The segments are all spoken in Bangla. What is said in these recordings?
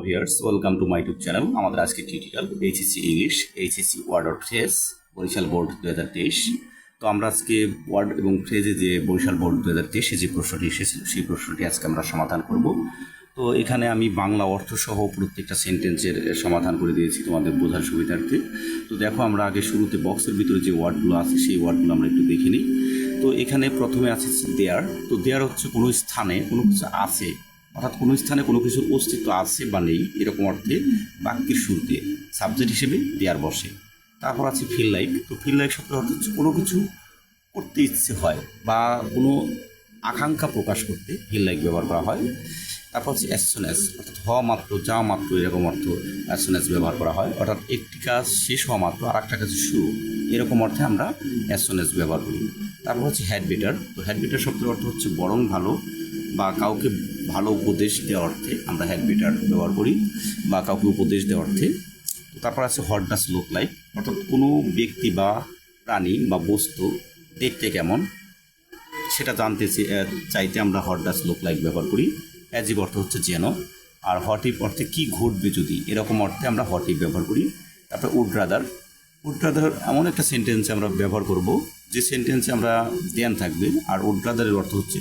Viewers, welcome to my YouTube channel. আমাদের আজকে tutorial HSC English, HSC word or phrase, Barishal board 2023। তো আমরা আজকে ওয়ার্ড এবং ফ্রেজে যে বরিশাল বোর্ড 2023 যে প্রশ্নটি এসেছিল সেই প্রশ্নটি আজকে আমরা সমাধান করব। তো এখানে আমি বাংলা অর্থ সহ প্রত্যেকটা সেন্টেন্সের সমাধান করে দিয়েছি তোমাদের বোঝার সুবিধার্থে। তো দেখো, আমরা আগে শুরুতে বক্সের ভিতরে যে ওয়ার্ডগুলো আছে সেই ওয়ার্ডগুলো আমরা একটু দেখে নিই। তো এখানে প্রথমে আছে দেয়ার। তো দেয়ার হচ্ছে কোনো স্থানে কোনো কিছু আছে, অর্থাৎ কোনো স্থানে কোনো কিছুর অস্তিত্ব আছে বা নেই এরকম অর্থে বাক্যের শুরুতে সাবজেক্ট হিসেবে দেয়ার বসে। তারপর আছে ফিল লাইক। তো ফিল লাইক শব্দের অর্থ হচ্ছে কোনো কিছু করতে ইচ্ছে হয় বা কোনো আকাঙ্ক্ষা প্রকাশ করতে ফিল লাইক ব্যবহার করা হয়। তারপর হচ্ছে অ্যাজ সুন অ্যাজ, অর্থাৎ হওয়া মাত্র, যা মাত্র এরকম অর্থ অ্যাজ সুন অ্যাজ ব্যবহার করা হয়, অর্থাৎ একটি কাজ শেষ হওয়া মাত্র আর একটা কাজ শুরু, এরকম অর্থে আমরা অ্যাজ সুন অ্যাজ ব্যবহার করি। তারপর হচ্ছে হ্যাড বেটার। তো হ্যাড বেটার শব্দের অর্থ হচ্ছে বরং ভালো বা কাউকে ভালো উপদেশ দেওয়ার অর্থে আমরা হ্যাড বেটার ব্যবহার করি বা কাউকে উপদেশ দেওয়ার অর্থে। তারপর আছে হোয়াট ডাজ লুক লাইক, অর্থাৎ কোনো ব্যক্তি বা প্রাণী বা বস্তু দেখতে কেমন সেটা জানতে চাইতে আমরা হোয়াট ডাজ লুক লাইক ব্যবহার করি। অ্যাজ ইফ অর্থ হচ্ছে যেন, আর হোয়াট ইফ অর্থে কী ঘটবে যদি, এরকম অর্থে আমরা হোয়াট ইফ ব্যবহার করি। তারপর উড রাদার। উড রাদার এমন একটা সেন্টেন্সে আমরা ব্যবহার করব যে সেন্টেন্সে আমরা দেন থাকবে, আর উড রাদারের অর্থ হচ্ছে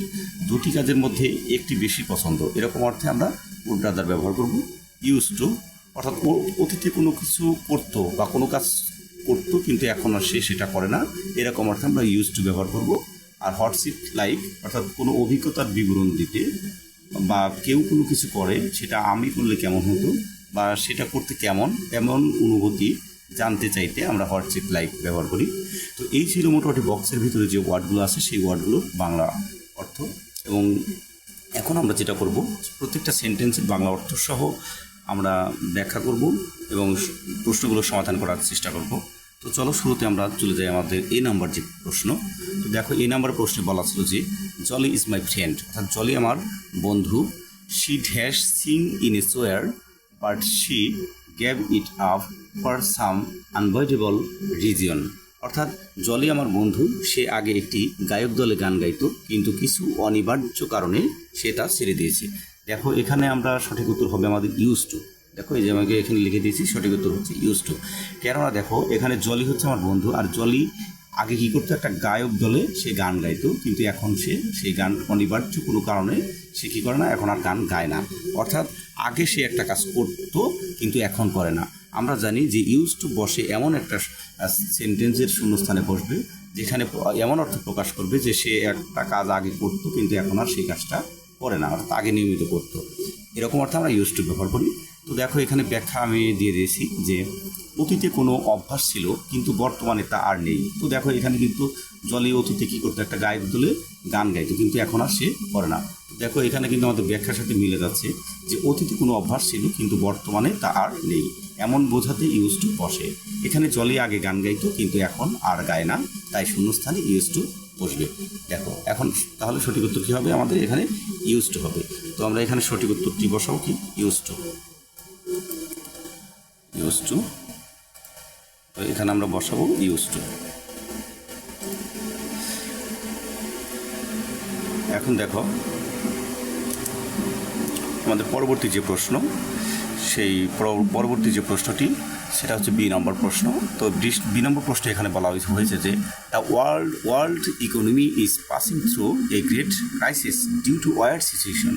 দুটি কাজের মধ্যে একটি বেশি পছন্দ, এরকম অর্থে আমরা উড রাদার ব্যবহার করব। ইউজ টু, অর্থাৎ অতীতে কোনো কিছু করতো বা কোনো কাজ করতো কিন্তু এখন আর সে সেটা করে না, এরকম অর্থে আমরা ইউজ টু ব্যবহার করব। আর হটসিট লাইক, অর্থাৎ কোনো অভিজ্ঞতার বিবরণ দিতে বা কেউ কোনো কিছু করে সেটা আমি করলে কেমন হতো বা সেটা করতে কেমন, এমন অনুভূতি জানতে চাইতে আমরা হোয়াটসঅ্যাপ লাইক ব্যবহার করি। তো এই ছিল মোটামুটি বক্সের ভিতরে যে ওয়ার্ডগুলো আছে সেই ওয়ার্ডগুলো বাংলা অর্থ। এবং এখন আমরা যেটা করব, প্রত্যেকটা সেন্টেন্সের বাংলা অর্থ সহ আমরা ব্যাখ্যা করব এবং প্রশ্নগুলো সমাধান করার চেষ্টা করব। তো চলো শুরুতে আমরা চলে যাই আমাদের এ নাম্বার যে প্রশ্ন। তো দেখো, এ নাম্বার প্রশ্নে বলা ছিল যে জলি ইজ মাই ফ্রেন্ড, অর্থাৎ জলি আমার বন্ধু। She has sing in a swear but she gave it up for some unavoidable reason, অর্থাৎ জলি আমার বন্ধু, সে আগে একটি গায়ক দলে গান গাইতো কিন্তু কিছু অনিবার্য কারণে সেটা ছেড়ে দিয়েছে। দেখো, এখানে আমরা সঠিক উত্তর হবে আমাদের ইউজ টু। দেখো, এই যে আমাকে এখানে লিখে দিয়েছি, সঠিক উত্তর হচ্ছে ইউজ টু। কেননা দেখো, এখানে জলি হচ্ছে আমার বন্ধু, আর জলি আগে কী করতো, একটা গায়ক দলে সে গান গাইতো কিন্তু এখন সে সেই গান অনিবার্য কোনো কারণে সে কী করে না, এখন আর গান গায় না। অর্থাৎ আগে সে একটা কাজ করতো কিন্তু এখন করে না। আমরা জানি যে ইউজ টু বসে এমন একটা সেন্টেন্সের শূন্যস্থানে বসবে যেখানে এমন অর্থ প্রকাশ করবে যে সে একটা কাজ আগে করতো কিন্তু এখন আর সেই কাজটা করে না, অর্থাৎ আগে নিয়মিত করতো, এরকম অর্থে আমরা ইউজ টু ব্যবহার করি। তো দেখো, এখানে ব্যাখ্যা আমি দিয়ে দিয়েছি যে অতীতে কোনো অভ্যাস ছিল কিন্তু বর্তমানে তা আর নেই। তো দেখো, এখানে কিন্তু জলি অতীতে কী করতো, একটা গায়ক দলে গান গাইতো কিন্তু এখন আর সে করে না। দেখো, এখানে কিন্তু আমাদের ব্যাখ্যার সাথে মিলে যাচ্ছে যে অতীতে কোনো অভ্যাস ছিল কিন্তু বর্তমানে তা আর নেই, এমন বোঝাতে ইউজ টু বসে। এখানে জলি আগে গান গাইতো কিন্তু এখন আর গায় না, তাই শূন্যস্থানে ইউজ টু বসবে। দেখো, এখন তাহলে সঠিক উত্তর কী হবে, আমাদের এখানে ইউজ টু হবে। তো আমরা এখানে সঠিক উত্তরটি বসাবো কি, ইউজ টু। ইউজ টু, তো এখানে আমরা বসাবো ইউজ টু। এখন দেখো, আমাদের পরবর্তী যে প্রশ্ন, সেই পরবর্তী যে প্রশ্নটি সেটা হচ্ছে বি নম্বর প্রশ্ন। তো বি নম্বর প্রশ্ন এখানে বলা হয়েছে যে the world economy is passing through a great crisis due to war situation,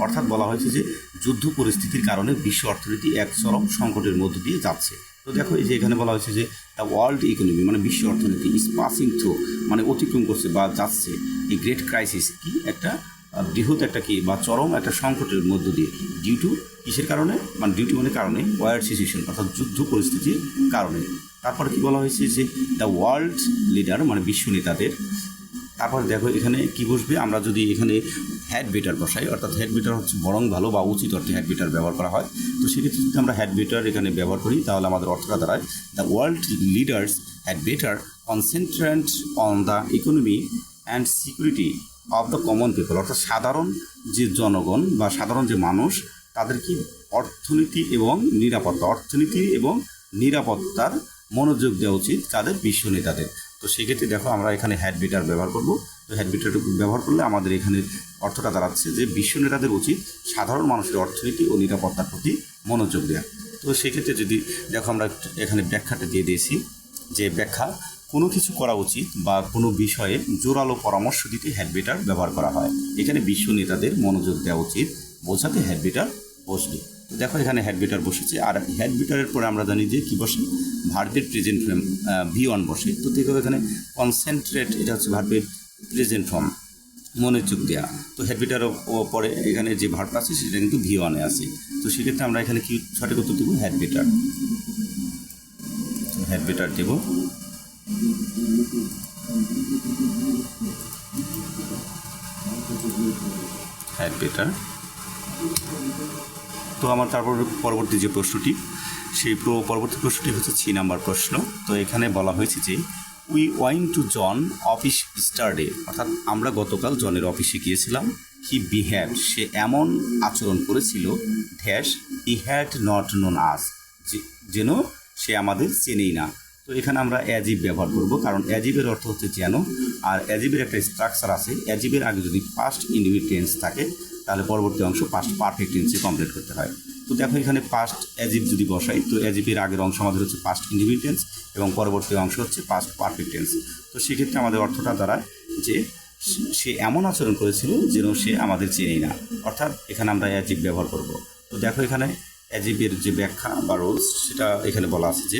অর্থাৎ বলা হয়েছে যে যুদ্ধ পরিস্থিতির কারণে বিশ্ব অর্থনীতি এক চরম সংকটের মধ্য দিয়ে যাচ্ছে। তো দেখো, এই যে এখানে বলা হয়েছে যে দ্য ওয়ার্ল্ড ইকোনমি মানে বিশ্ব অর্থনীতি, ইজ পাসিং থ্রু মানে অতিক্রম করছে বা যাচ্ছে, এই গ্রেট ক্রাইসিস কি, একটা বৃহৎ একটা কি বা চরম একটা সংকটের মধ্য দিয়ে, ডিউ টু কিসের কারণে, মানে ডিউটি মানে কারণে, ওয়ার সিচুয়েশন অর্থাৎ যুদ্ধ পরিস্থিতির কারণে। তারপরে কি বলা হয়েছে যে দ্য ওয়ার্ল্ড লিডার মানে বিশ্ব নেতাদের। তারপর দেখো, এখানে কি বসবে, আমরা যদি এখানে হ্যাড বেটার বসাই, অর্থাৎ হ্যাড বেটার হচ্ছে বরং ভালো বা উচিত অর্থে হ্যাড বেটার ব্যবহার করা হয়। তো সেক্ষেত্রে যদি আমরা হ্যাড বেটার এখানে ব্যবহার করি তাহলে আমাদের অর্থটা দাঁড়ায় the world leaders had better concentrate on the economy and security of the common people, অর্থাৎ সাধারণ যে জনগণ বা সাধারণ যে মানুষ তাদের কি অর্থনীতি এবং নিরাপত্তার মনোযোগ দেওয়া উচিত কাদের, বিশ্ব নেতাদের। তো সেক্ষেত্রে দেখো আমরা এখানে হ্যাড বিটার ব্যবহার করব। তো হ্যাড বিটার ব্যবহার করলে আমাদের এখানে অর্থটা দাঁড়াচ্ছে যে বিশ্ব নেতাদের উচিত সাধারণ মানুষের অর্থনীতি ও নিরাপত্তার প্রতি মনোযোগ দেওয়া। তো সেক্ষেত্রে যদি দেখো আমরা এখানে ব্যাখ্যাটা দিয়ে দিয়েছি যে ব্যাখ্যা কোনো কিছু করা উচিত বা কোনো বিষয়ে জোরালো পরামর্শ দিতে হ্যাড বিটার ব্যবহার করা হয়। এখানে বিশ্ব নেতাদের মনোযোগ দেওয়া উচিত বোঝাতে হ্যাড বিটার বসবে। তো দেখো এখানে হ্যাড বিটার বসেছে, আর হ্যাড বিটারের পরে আমরা জানি যে কী বসে, ভার্বের প্রেজেন্ট ফর্ম V1 বসে। তো দেখো এখানে কনসেন্ট্রেট, এটা হচ্ছে ভার্বের প্রেজেন্ট ফর্ম, মনোযোগ দেওয়া। তো হ্যাড বিটার পরে এখানে যে ভার্বটা আছে সেটা কিন্তু V1 আছে। তো সেক্ষেত্রে আমরা এখানে কি সঠিক উত্তর দেবো, হ্যাড বিটার। তো হ্যাড বিটার দেব। Had better. তো আমার তারপর পরবর্তী যে প্রশ্নটি, সেই পরবর্তী প্রশ্নটি হচ্ছে 6 নাম্বার প্রশ্ন। তো এখানে বলা হয়েছে যে we went to John office yesterday, অর্থাৎ আমরা গতকাল জনের অফিসে গিয়েছিলাম। হি বিহেভ, সে এমন আচরণ করেছিল, dash he had not known us, যেন সে আমাদের চেনেই না। তো এখানে আমরা অ্যাজিভ ব্যবহার করব, কারণ অ্যাজিভের অর্থ হচ্ছে যেন, আর অ্যাজিভের একটা স্ট্রাকচার আছে। অ্যাজিভের আগে যদি পাস্ট ইনডিফিনিট টেন্স থাকে তাহলে পরবর্তী অংশ পাস্ট পারফেক্ট টেন্সে কমপ্লিট করতে হয়। তো দেখো এখানে পাস্ট অ্যাজিভ যদি বসাই, তো অ্যাজিভের আগের অংশ আমাদের হচ্ছে পাস্ট ইনডিফিনিট টেন্স এবং পরবর্তী অংশ হচ্ছে পাস্ট পারফেক্ট টেন্স। তো সেক্ষেত্রে আমাদের অর্থটা দাঁড়ায় যে সে এমন আচরণ করেছিল যেন সে আমাদের চেনেই না, অর্থাৎ এখানে আমরা অ্যাজিভ ব্যবহার করব। তো দেখো এখানে অ্যাজিভের যে ব্যাখ্যা বা রোলস সেটা এখানে বলা আছে যে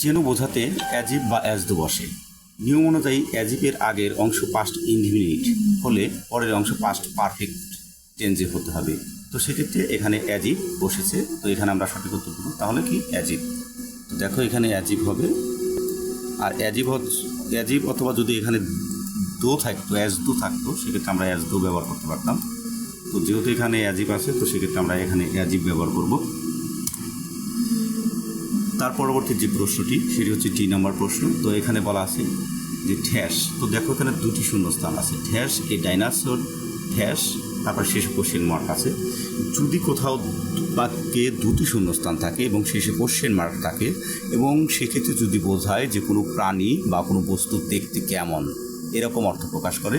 যেন বোঝাতে অ্যাজিভ বা অ্যাজ দো বসে। নিয়ম অনুযায়ী অ্যাজিভের আগের অংশ পাস্ট ইনডিফিনিট হলে পরের অংশ পাস্ট পারফেক্ট টেন্সে হতে হবে। তো সেক্ষেত্রে এখানে অ্যাজিভ বসেছে, তো এখানে আমরা সঠিক উত্তর দেবো, তাহলে কি অ্যাজিভ। তো দেখো এখানে অ্যাজিভ হবে, আর অ্যাজিভ অথবা যদি এখানে দো থাকতো, অ্যাজ দো থাকতো, সেক্ষেত্রে আমরা অ্যাজ দো ব্যবহার করতে পারতাম। তো যেহেতু এখানে অ্যাজিভ আছে, তো সেক্ষেত্রে আমরা এখানে অ্যাজিভ ব্যবহার করব। তার পরবর্তী যে প্রশ্নটি সেটি হচ্ছে 3 নম্বর প্রশ্ন। তো এখানে বলা আছে যে ঠ্যাস। তো দেখো এখানে দুটি শূন্যস্থান আছে, ঠ্যাস এ ডাইনোসর, ঠ্যাস তারপর শেষে কোশ্চেন মার্ক আছে। যদি কোথাও বাক্যে দুটি শূন্যস্থান থাকে এবং শেষে কোশ্চেন মার্ক থাকে, এবং সেক্ষেত্রে যদি বোঝায় যে কোনো প্রাণী বা কোনো বস্তু দেখতে কেমন, এরকম অর্থ প্রকাশ করে,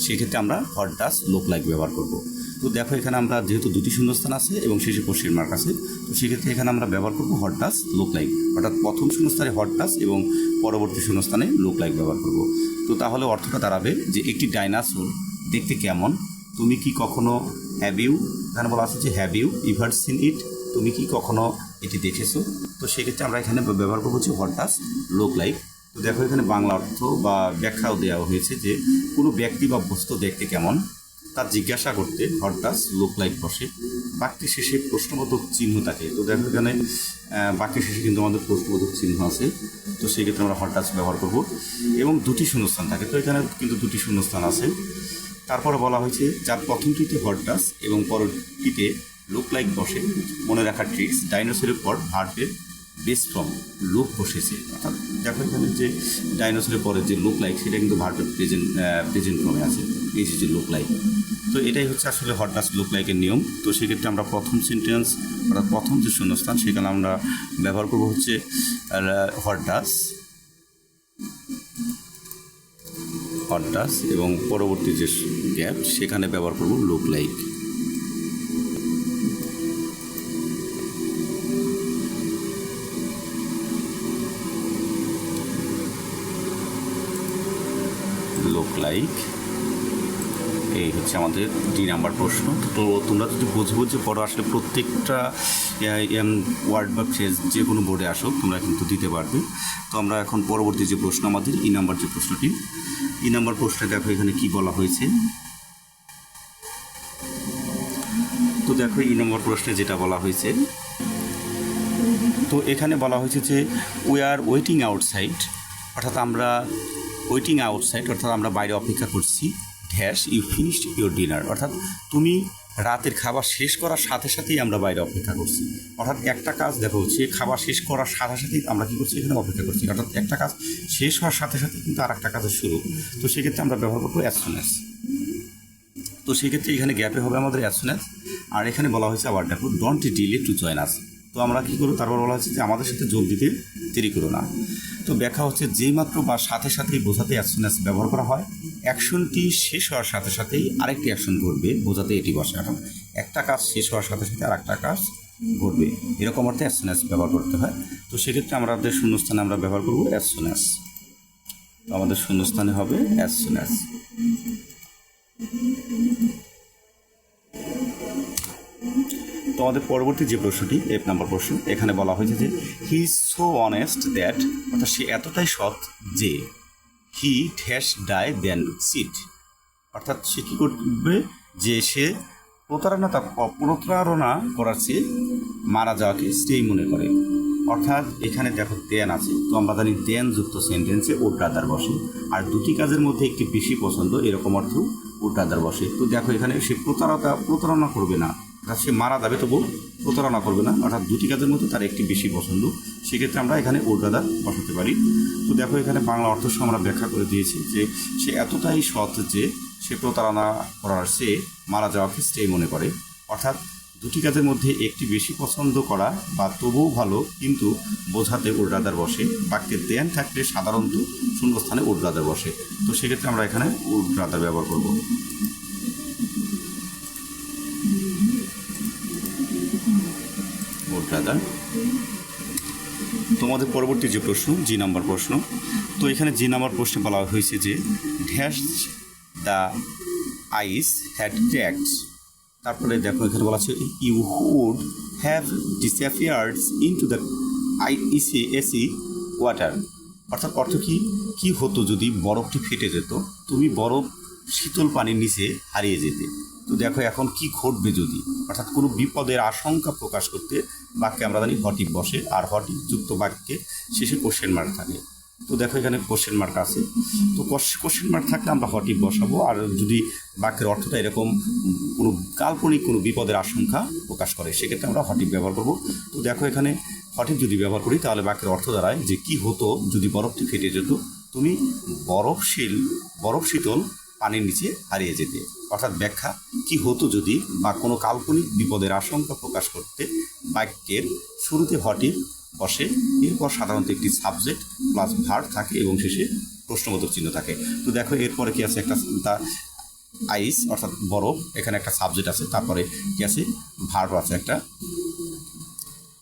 সেক্ষেত্রে আমরা হোয়াট ডাজ লুক লাইক ব্যবহার করব। তো দেখো এখানে আমরা যেহেতু দুটি শূন্যস্থান আছে এবং শেষে কোশ্চেন মার্ক আছে, তো সেক্ষেত্রে এখানে আমরা ব্যবহার করব হোয়াট ডাজ লুক লাইক, অর্থাৎ প্রথম শূন্যস্থানে হোয়াট ডাজ এবং পরবর্তী শূন্যস্থানে লুক লাইক ব্যবহার করব। তো তাহলে অর্থটা দাঁড়াবে যে একটি ডাইনোসর দেখতে কেমন, তুমি কি কখনো, হ্যাভ ইউ, এখানে বলা আছে যে have you ever seen it, তুমি কি কখনো এটি দেখেছো। তো সেক্ষেত্রে আমরা এখানে ব্যবহার করবো যে হোয়াট ডাজ লুক লাইক। তো দেখো এখানে বাংলা অর্থ বা ব্যাখ্যাও দেওয়া হয়েছে যে কোনো ব্যক্তি বা বস্তু দেখতে কেমন তা জিজ্ঞাসা করতে হোয়াট ডাজ লুক লাইক বসে। বাক্যের শেষে প্রশ্নবোধক চিহ্ন থাকে। তো দেখো এখানে বাক্যের শেষে কিন্তু আমাদের প্রশ্নবোধক চিহ্ন আছে, তো সেক্ষেত্রে আমরা হোয়াট ডাজ ব্যবহার করব। এবং দুটি শূন্যস্থান থাকে, তো এখানে কিন্তু দুটি শূন্যস্থান আছে। তারপরে বলা হয়েছে যার প্রথমটিতে হোয়াট ডাজ এবং পরটিতে লুক লাইক বসে। মনে রাখার ট্রিক্স, ডাইনোসরের পর ভার্বের বেস ফর্ম লুক বসেছে, অর্থাৎ দেখো এখানে যে ডাইনোসরের পরে যে লুক লাইক সেটা কিন্তু ভার্বের প্রেজেন্ট ফর্মে আছে, এই যে লুক লাইক। তো এটাই হচ্ছে আসলে হোয়াট ডাজ লুক লাইকের নিয়ম। তো সেক্ষেত্রে আমরা প্রথম সেন্টেন্স অর্থাৎ প্রথম যে শূন্যস্থান সেখানে আমরা ব্যবহার করবো হচ্ছে হোয়াট ডাজ এবং পরবর্তী যে গ্যাপ সেখানে ব্যবহার করব লুক লাইক। লুক লাইক, এই হচ্ছে আমাদের 2 নাম্বার প্রশ্ন। তো তোমরা যদি বুঝে পড়ো, আসলে প্রত্যেকটা ওয়ার্ড বা ফ্রেজ যে কোনো বোর্ডে আসো তোমরা কিন্তু দিতে পারবে। তো আমরা এখন পরবর্তী যে প্রশ্ন আমাদের ই নাম্বার যে প্রশ্নটি, ই নাম্বার প্রশ্নে দেখো এখানে কি বলা হয়েছে। তো দেখো ই নম্বর প্রশ্নে যেটা বলা হয়েছে, তো এখানে বলা হয়েছে যে উই আর ওয়েটিং আউটসাইড, অর্থাৎ আমরা ওয়েটিং আউটসাইড অর্থাৎ আমরা বাইরে অপেক্ষা করছি, dash you finished your dinner, অর্থাৎ তুমি রাতের খাবার শেষ করার সাথে সাথেই আমরা বাইরে অপেক্ষা করছি। অর্থাৎ একটা কাজ দেখো হচ্ছে খাবার শেষ করার সাথে সাথেই আমরা কী করছি, এখানে অপেক্ষা করছি, অর্থাৎ একটা কাজ শেষ হওয়ার সাথে সাথে কিন্তু আর একটা কাজের শুরু। তো সেক্ষেত্রে আমরা ব্যবহার করবো অ্যাজ সুন অ্যাজ। তো সেক্ষেত্রে এখানে গ্যাপে হবে আমাদের অ্যাজ সুন অ্যাজ। আর এখানে বলা হয়েছে আবার দেখো don't delay to join us, তো আমরা কী করবো, তারপর বলা হচ্ছে যে আমাদের সাথে যোগ দিতে দেরি করো না। তো ব্যাখ্যা হচ্ছে যেই মাত্র বা সাথে সাথেই বোঝাতে অ্যাজ সুন অ্যাজ ব্যবহার করা হয়, অ্যাকশনটি শেষ হওয়ার সাথে সাথেই আরেকটি অ্যাকশন ঘটবে বোঝাতে এটি বসে। এখন একটা কাজ শেষ হওয়ার সাথে সাথে আর একটা কাজ ঘটবে, এরকম অর্থে অ্যাজ সুন অ্যাজ ব্যবহার করতে হয়। তো সেক্ষেত্রে আমাদের শূন্যস্থানে আমরা ব্যবহার করবো অ্যাজ সুন অ্যাজ। তো আমাদের শূন্যস্থানে হবে অ্যাজ সুন অ্যাজ। তো আমাদের পরবর্তী যে প্রশ্নটি 1 নম্বর প্রশ্ন, এখানে বলা হয়েছে যে he is so honest that, অর্থাৎ সে এতটাই সৎ যে he dash die then sit, অর্থাৎ সে কী করবে, যে সে প্রতারণা করার চেয়ে মারা যাওয়াকে শ্রেয় মনে করে। অর্থাৎ এখানে দেখো দেন আছে, তো আমরা জানি দেন যুক্ত সেন্টেন্সে উড রাদার বসে, আর দুটি কাজের মধ্যে একটি বেশি পছন্দ এরকম অর্থেও উড রাদার বসে। তো দেখো এখানে সে প্রতারণা করবে না, অর্থাৎ সে মারা যাবে তবু প্রতারণা করবে না, অর্থাৎ দুটি কাজের মধ্যে তার একটি বেশি পছন্দ, সেক্ষেত্রে আমরা এখানে উড রাদার বসাতে পারি। তো দেখো এখানে বাংলা অর্থ আমরা ব্যাখ্যা করে দিয়েছি যে সে এতটাই সৎ যে সে প্রতারণা করার চেয়ে মারা যাওয়াকে শ্রেয় মনে করে। অর্থাৎ দুটি কাজের মধ্যে একটি বেশি পছন্দ করা বা তবুও ভালো কিন্তু বোঝাতে উড রাদার বসে। বাক্যে দেন থাকলে সাধারণত শূন্যস্থানে উড রাদার বসে। তো সেক্ষেত্রে আমরা এখানে উড রাদার ব্যবহার করব। Would rather. তোমাদের পরবর্তী যে প্রশ্ন, জি নাম্বার প্রশ্ন, তো এখানে জি নাম্বার প্রশ্নে বলা হয়েছে যে dash the ice had cracked, তারপরে দেখো এখানে বলা আছে you would have disappeared into the icy water, অর্থাৎ অর্থ কি হতো যদি বরফটি ফেটে যেত, তুমি বরফ শীতল পানির নিচে হারিয়ে যেতে। তো দেখো এখন কি ঘটবে যদি, অর্থাৎ কোনো বিপদের আশঙ্কা প্রকাশ করতে বাক্যে আমরা জানি হটিভ বসে, আর হটিভ যুক্ত বাক্যে শেষে কোশ্চেন মার্ক থাকে। তো দেখো এখানে কোশ্চেন মার্ক আছে, তো কোশ্চেন মার্ক থাকলে আমরা হটিভ বসাবো, আর যদি বাক্যের অর্থটা এরকম কোনো কাল্পনিক কোনো বিপদের আশঙ্কা প্রকাশ করে সেক্ষেত্রে আমরা হটিভ ব্যবহার করব। তো দেখো এখানে হটিভ যদি ব্যবহার করি তাহলে বাক্যের অর্থ দাঁড়ায় যে কি হতো যদি বরফটি ফেটে যেত, তুমি বরফ শীতল পানির নিচে হারিয়ে যেতে। অর্থাৎ ব্যাখ্যা কি হতো যদি বা কোনো কাল্পনিক বিপদের আশঙ্কা প্রকাশ করতে বাক্যের শুরুতে হটিভ বসে, এরপর সাধারণত একটি সাবজেক্ট প্লাস ভার্ব থাকে এবং শেষে প্রশ্নবোধক চিহ্ন থাকে। তো দেখো এরপরে কি আছে, একটা দ্য আইস অর্থাৎ বরফ, এখানে একটা সাবজেক্ট আছে, তারপরে কি আছে ভার্ব আছে একটা,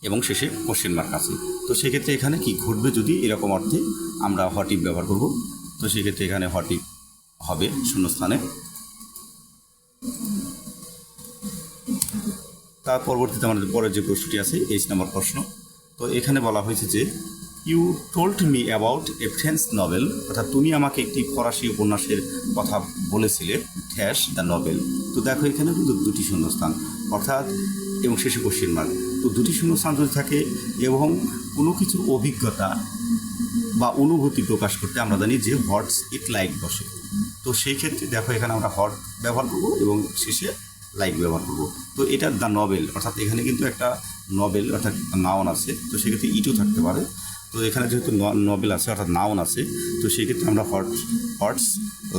এবং শেষে কোশ্চেন মার্ক আছে। তো সেক্ষেত্রে এখানে কি ঘটবে যদি এরকম অর্থে আমরা হটিভ ব্যবহার করব। তো সেক্ষেত্রে এখানে হটিভ হবে শূন্যস্থানে। তার পরবর্তীতে আমাদের পরের যে প্রশ্নটি আছে 8 নম্বর প্রশ্ন, তো এখানে বলা হয়েছে যে you told me about a French novel, অর্থাৎ তুমি আমাকে একটি ফরাসি উপন্যাসের কথা বলেছিলে ড্যাশ দ্য নভেল। তো দেখো এখানে কিন্তু দুটি শূন্যস্থান অর্থাৎ এবং শেষে কোশ্চেন মার্ক। তো দুটি শূন্যস্থান যদি থাকে এবং কোনো কিছুর অভিজ্ঞতা বা অনুভূতি প্রকাশ করতে আমরা জানি যে হোয়াটস ইট লাইক বসে। তো সেই ক্ষেত্রে দেখো এখানে আমরা হট ব্যবহার করব এবং শেষে লাইক ব্যবহার করব। তো এটা দ্য নভেল, অর্থাৎ এখানে কিন্তু একটা নভেল অর্থাৎ নাউন আছে, তো সেক্ষেত্রে ইটও থাকতে পারে। তো এখানে যেহেতু নভেল আছে অর্থাৎ নাউন আছে, তো সেক্ষেত্রে আমরা হটস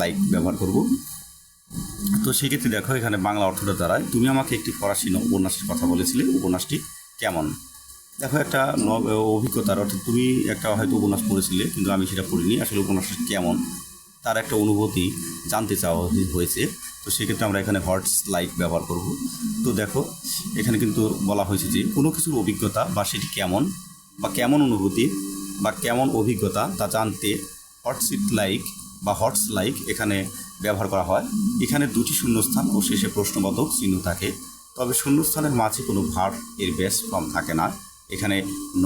লাইক ব্যবহার করব। তো সেক্ষেত্রে দেখো এখানে বাংলা অর্থটা দাঁড়ায় তুমি আমাকে একটি ফরাসি উপন্যাসের কথা বলেছিলে, উপন্যাসটি কেমন। দেখো একটা অভিজ্ঞতার অর্থাৎ তুমি একটা হয়তো উপন্যাস পড়েছিলে কিন্তু আমি সেটা পড়িনি, আসলে উপন্যাসটি কেমন তার একটা অনুভূতি জানতে চাওয়া হয়েছে। তো সেক্ষেত্রে আমরা এখানে হটস লাইক ব্যবহার করব। তো দেখো এখানে কিন্তু বলা হয়েছে যে কোনো কিছুর অভিজ্ঞতা বা সেটি কেমন বা কেমন অনুভূতি বা কেমন অভিজ্ঞতা তা জানতে হটস ইট লাইক বা হটস লাইক এখানে ব্যবহার করা হয়। এখানে দুটি শূন্যস্থান ও শেষে প্রশ্নবোধক চিহ্ন থাকে, তবে শূন্যস্থানের মাঝে কোনো ভার্ব এর বেস ফর্ম থাকে না। এখানে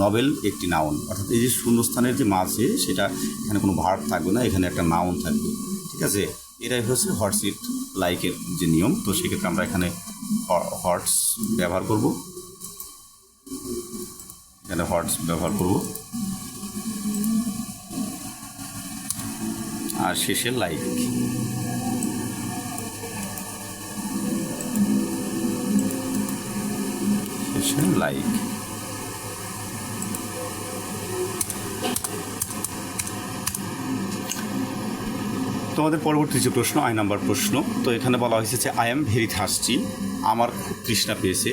নভেল একটি নাউন, অর্থাৎ এই যে শূন্যস্থানের যে মাঝে সেটা এখানে কোনো ভার্ব থাকবে না, এখানে একটা নাউন থাকবে। ঠিক আছে, এটাই হচ্ছে হটস ইট লাইকের যে নিয়ম। তো সেক্ষেত্রে আমরা এখানে হটস ব্যবহার করব, এখানে হটস ব্যবহার করব আর শেষে লাইক। শেষে লাইক। তোমাদের পরবর্তী যে প্রশ্ন 9 নম্বর প্রশ্ন, তো এখানে বলা হয়েছে যে আই এম ভেরি থার্স্টি, আমার খুব তৃষ্ণা পেয়েছে।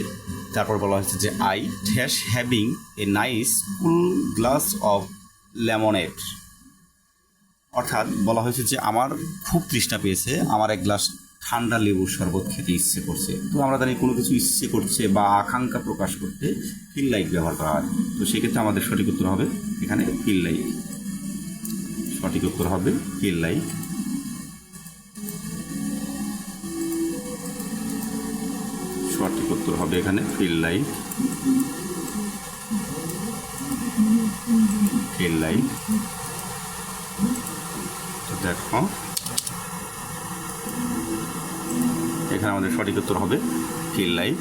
তারপর বলা হয়েছে যে I dash having a nice cool glass of lemonade, অর্থাৎ বলা হয়েছে যে আমার খুব তৃষ্ণা পেয়েছে, আমার এক গ্লাস ঠান্ডা লেবুর শরবত খেতে ইচ্ছে করছে। তো আমরা জানি কোনো কিছু ইচ্ছে করছে বা আকাঙ্ক্ষা প্রকাশ করতে ফিল লাইক ব্যবহার করা হয়। তো সেক্ষেত্রে আমাদের সঠিক উত্তর হবে এখানে ফিল লাইক। সঠিক উত্তর হবে ফিল লাইক। সঠিক উত্তর হবে এখানে ফিল লাইক। Feel like. তো দেখো এখানে আমাদের সঠিক উত্তর হবে ফিল লাইক।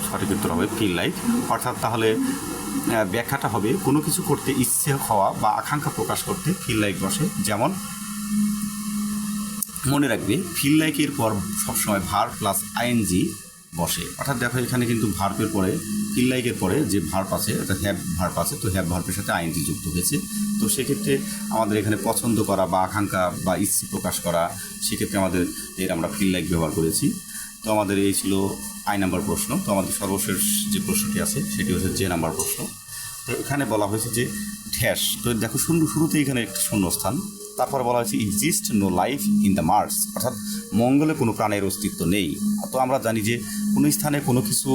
সঠিক উত্তর হবে ফিল লাইক। অর্থাৎ তাহলে ব্যাখ্যাটা হবে কোনো কিছু করতে ইচ্ছে হওয়া বা আকাঙ্ক্ষা প্রকাশ করতে ফিল লাইক বসে। যেমন মনে রাখবে ফিল লাইকের পর সবসময় ভার্ব প্লাস আইএনজি বসে। অর্থাৎ দেখো এখানে কিন্তু ভার্বের পরে ফিল লাইকের পরে যে ভার্ব আছে অর্থাৎ হ্যাভ ভার্ব আছে, তো হ্যাভ ভার্বের সাথে আইএনজি যুক্ত হয়েছে। তো সেক্ষেত্রে আমাদের এখানে পছন্দ করা বা আকাঙ্ক্ষা বা ইচ্ছে প্রকাশ করা, সেক্ষেত্রে আমাদের আমরা ফিল লাইক ব্যবহার করেছি। তো আমাদের এই ছিল আই নাম্বার প্রশ্ন। তো আমাদের সর্বশেষ যে প্রশ্নটি আছে সেটি হচ্ছে যে নাম্বার প্রশ্ন। তো এখানে বলা হয়েছে যে ড্যাশ, তো দেখো শুরুতে এখানে একটা শূন্যস্থান, তারপরে বলা হয়েছে exist no life in the Mars, অর্থাৎ মঙ্গলে কোনো প্রাণের অস্তিত্ব নেই। তো আমরা জানি যে কোনো স্থানে কোনো কিছু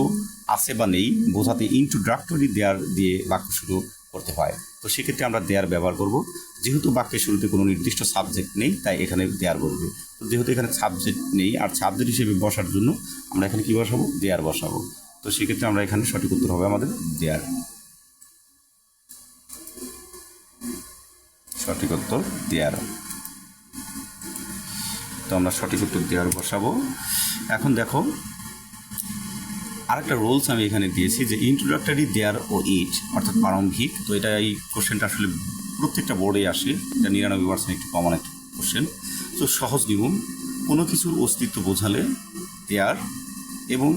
আছে বা নেই বোঝাতে ইন্ট্রোডাক্টরি দেয়ার দিয়ে বাক্য শুরু করতে হয়। তো সেক্ষেত্রে আমরা দেয়ার ব্যবহার করব। যেহেতু বাক্যের শুরুতে কোনো নির্দিষ্ট সাবজেক্ট নেই তাই এখানে দেয়ার বলবে। তো যেহেতু এখানে সাবজেক্ট নেই আর সাবজেক্ট হিসেবে বসার জন্য আমরা এখানে কী বসাবো? দেয়ার বসাবো। তো সেক্ষেত্রে আমরা এখানে সঠিক উত্তর হবে আমাদের দেয়ার। সঠিক উত্তর দেয়ার। তো আমরা সঠিক উত্তর দেয়ার বসাবো। এখন দেখো আরেকটা রুলস আমি এখানে দিয়েছি যে ইন্ট্রোডাক্টরি দেয়ার ও ইট, অর্থাৎ প্রারম্ভিক। তো এটা এই কোশ্চেনটা আসলে প্রত্যেকটা বোর্ডে আসে, এটা 99% একটু কমন একটা কোশ্চেন। তো সহজ নিয়ম, কোনো কিছুর অস্তিত্ব বোঝালে দেয়ার, এবং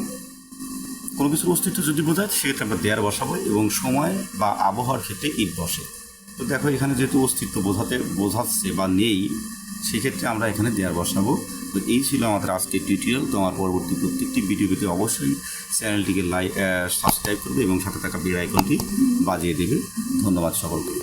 কোনো কিছুর অস্তিত্ব যদি বোঝায় সেক্ষেত্রে আমরা দেয়ার বসাবো, এবং সময় বা আবহাওয়ার ক্ষেত্রে ইট বসে। তো দেখো এখানে যেহেতু অস্তিত্ব বোঝাচ্ছে বা নেই, সেক্ষেত্রে আমরা এখানে দেয়ার বসাবো। তো এই ছিল আমাদের আজকের টিউটোরিয়াল। তো আমার পরবর্তী প্রত্যেকটি ভিডিও পেতে অবশ্যই চ্যানেলটিকে সাবস্ক্রাইব করবে এবং সাথে থাকা বেল আইকনটি বাজিয়ে দেবে। ধন্যবাদ সকলকে।